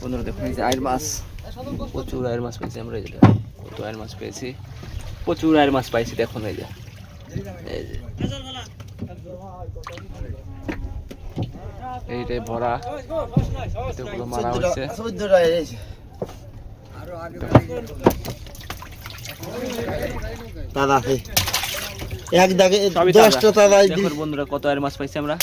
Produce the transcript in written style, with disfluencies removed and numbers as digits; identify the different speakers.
Speaker 1: বন্ধুরা দেখুন এই যে আয়ের মাছ, প্রচুর আয়ের মাছ পেয়েছি আমরা। এই যে কত আয়ের মাছ পেয়েছি, প্রচুর আয়ের মাছ পাইছি। দেখুন এই যে এইটাই ভরা, এতগুলো মারা হয়েছে।
Speaker 2: দাদা এক দাগে 10টা দাদা।
Speaker 1: দেখুন বন্ধুরা কত আয়ের মাছ পাইছি আমরা।